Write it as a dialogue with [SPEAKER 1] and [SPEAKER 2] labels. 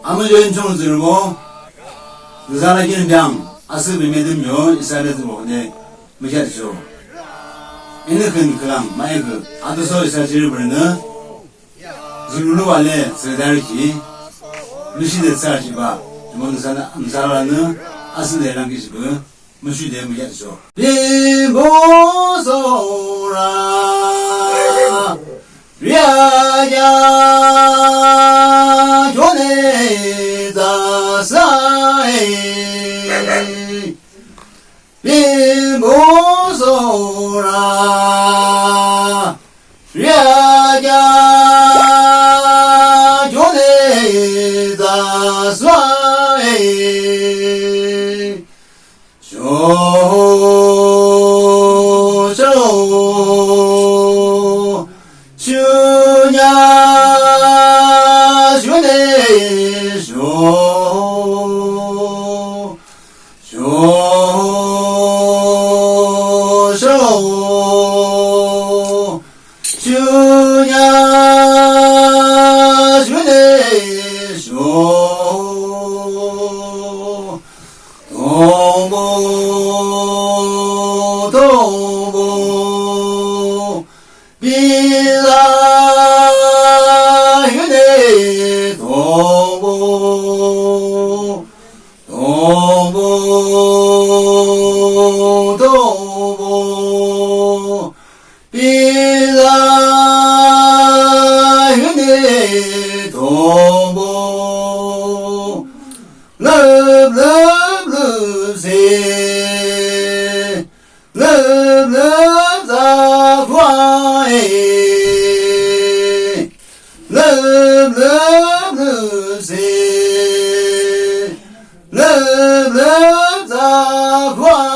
[SPEAKER 1] 아무조인 총을 들고 느사라기는 병 아스비 믿으며 이스라엘에도 네 무시하죠. 이는 그랑 마이크 아도서 이스라엘을 부르는 줄루 알레 세달기 루시데 사지바 모두사나 암사라는 아스네랑 기시고 무시데 무시하죠. 리보소라 리아야 조네다 사에 리보소라 리아야 조네다 사에 조조 주냐 주네 조 조조 주냐 주네 조 도모 도모 비라 유네 도모 도모 도모 비라 유네 도모 love love love say love love the quiet love love love say love love the quiet